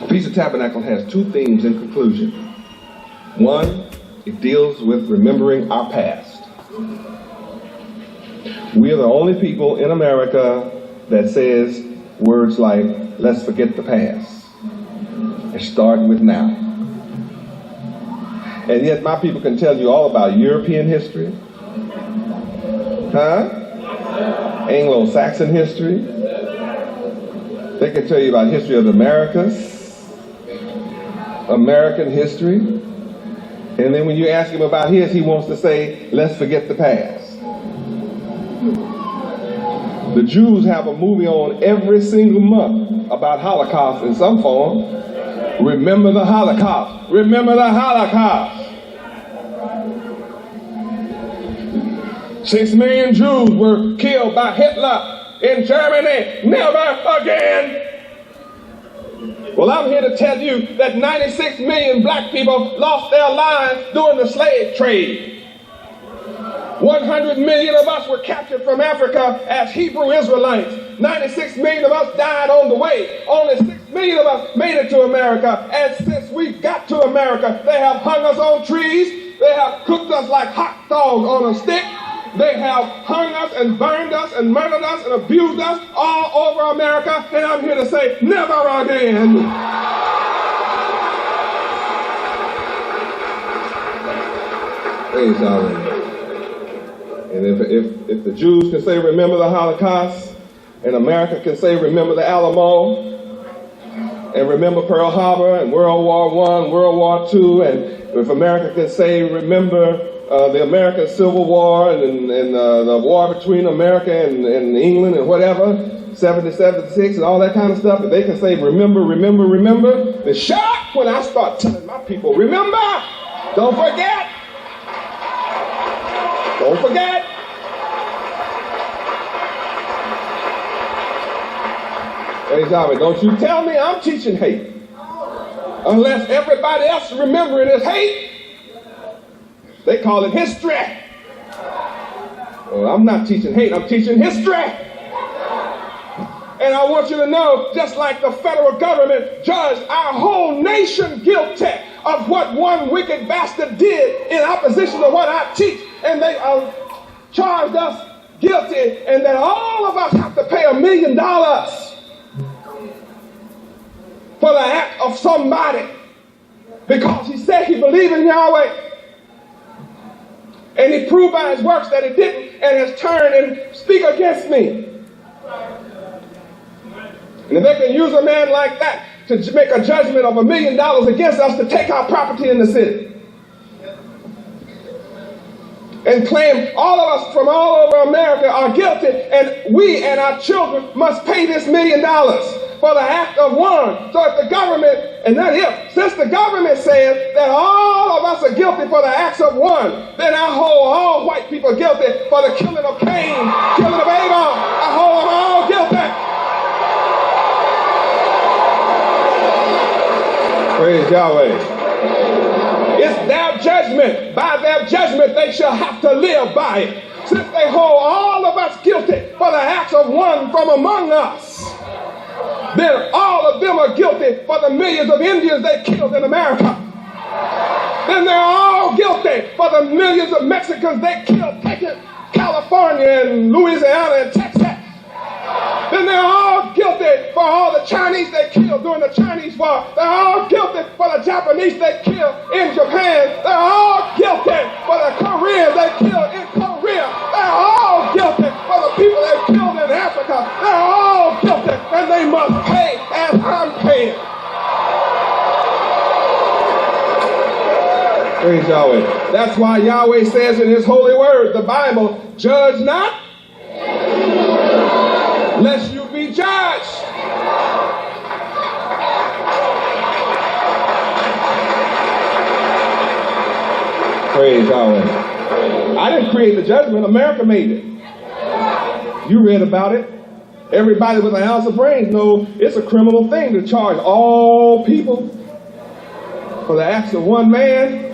Feast of Tabernacle has two themes in conclusion. One, it deals with remembering our past. We are the only people in America that says words like, let's forget the past and start with now. And yet my people can tell you all about European history, Anglo-Saxon history. They can tell you about history of the Americas, American history. And then when you ask him about his, he wants to say, let's forget the past. The Jews have a movie on every single month about Holocaust in some form. Remember the Holocaust. Remember the Holocaust. 6 million Jews were killed by Hitler in Germany. Never again. Well, I'm here to tell you that 96 million black people lost their lives during the slave trade. 100 million of us were captured from Africa as Hebrew Israelites. 96 million of us died on the way. Only 6 million of us made it to America. And since we got to America, they have hung us on trees. They have cooked us like hot dogs on a stick. They have hung us and burned us and murdered us and abused us all over America. And I'm here to say, never again. Praise Yahweh. And if the Jews can say, remember the Holocaust, and America can say, remember the Alamo, and remember Pearl Harbor, and World War I, World War II, and if America can say, remember the American Civil War, and the war between America and England, and whatever, 76, and all that kind of stuff, if they can say, remember, remember, remember, then shut up when I start telling my people, remember, don't forget. Don't forget. Praise Yahweh. Don't you tell me I'm teaching hate. Unless everybody else remembering is hate. They call it history. Well, I'm not teaching hate. I'm teaching history. And I want you to know, just like the federal government judged our whole nation guilty of what one wicked bastard did in opposition to what I teach, and they charged us guilty, and that all of us have to pay $1 million for the act of somebody because he said he believed in Yahweh, and he proved by his works that he didn't, and has turned and speak against me. And if they can use a man like that to make a judgment of $1 million against us to take our property in the city, and claim all of us from all over America are guilty, and we and our children must pay this $1 million for the act of one. So if the government, and not if, since the government says that all of us are guilty for the acts of one, then I hold all white people guilty for the killing of Cain, killing of Abel. I hold them all guilty. Praise Yahweh. It's their judgment. By their judgment, they shall have to live by it. Since they hold all of us guilty for the acts of one from among us, then all of them are guilty for the millions of Indians they killed in America. Then they're all guilty for the millions of Mexicans they killed, taking California and Louisiana and Texas. Then they're all guilty for all the Chinese they killed during the Chinese War. They're all guilty for the Japanese they killed in Japan. They're all guilty for the Koreans they killed in Korea. They're all guilty for the people they killed in Africa. They're all guilty, and they must pay as I'm paying. Praise Yahweh. That's why Yahweh says in his holy word, the Bible, judge not, lest you be judged. Praise Yahweh. I didn't create the judgment. America made it. You read about it. Everybody with an ounce of brains knows it's a criminal thing to charge all people for the acts of one man.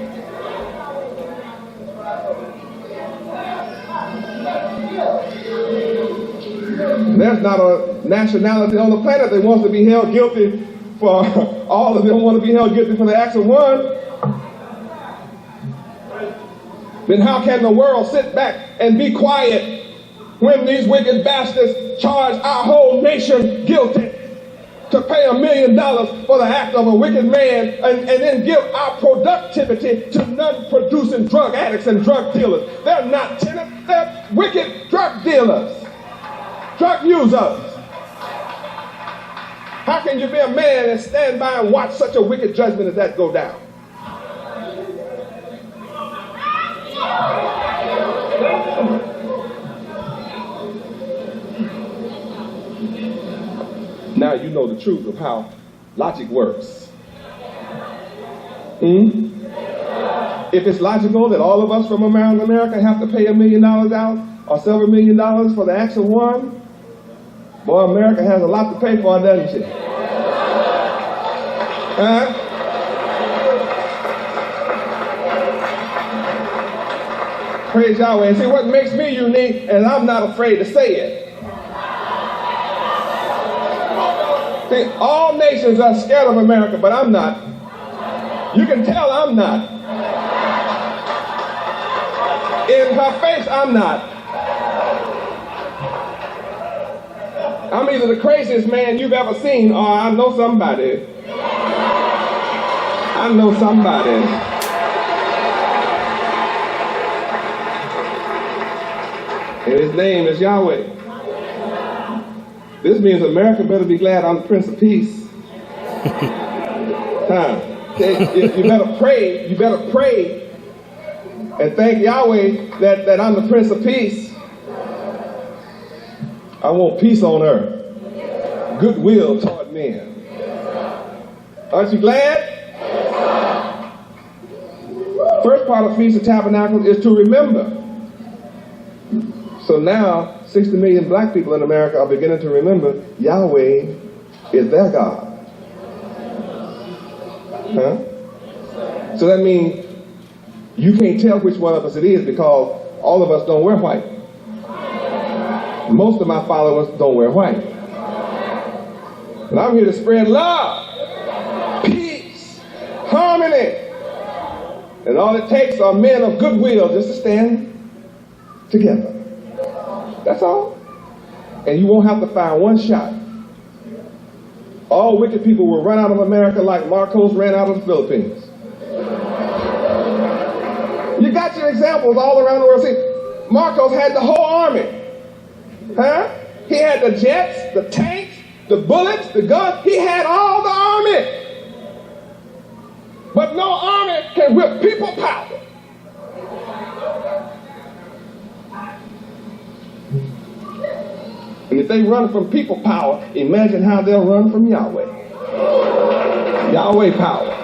There's not a nationality on the planet that wants to be held guilty for all of them want to be held guilty for the acts of one. Then how can the world sit back and be quiet when these wicked bastards charge our whole nation guilty to pay $1 million for the act of a wicked man and then give our productivity to non-producing drug addicts and drug dealers? They're not tenants, they're wicked drug dealers, drug users. How can you be a man and stand by and watch such a wicked judgment as that go down? Now you know the truth of how logic works. If it's logical that all of us from around America have to pay $1 million out or several $1 million for the acts of one, boy, America has a lot to pay for, doesn't she? Praise Yahweh. And see, what makes me unique, and I'm not afraid to say it. See, all nations are scared of America, but I'm not. You can tell I'm not. In her face, I'm not. I'm either the craziest man you've ever seen, or I know somebody. I know somebody. And his name is Yahweh. This means America better be glad I'm the Prince of Peace. You better pray. You better pray and thank Yahweh that I'm the Prince of Peace. I want peace on earth, goodwill toward men. Aren't you glad? First part of Feast of Tabernacles is to remember. So now, 60 million black people in America are beginning to remember Yahweh is their God. So that means you can't tell which one of us it is because all of us don't wear white. Most of my followers don't wear white. And I'm here to spread love, peace, harmony. And all it takes are men of goodwill just to stand together. That's all. And you won't have to fire one shot. All wicked people will run out of America like Marcos ran out of the Philippines. You got your examples all around the world. See, Marcos had the whole army. He had the jets, the tanks, the bullets, the guns. He had all the army. But no army can whip people power. And if they run from people power, imagine how they'll run from Yahweh. Yahweh power.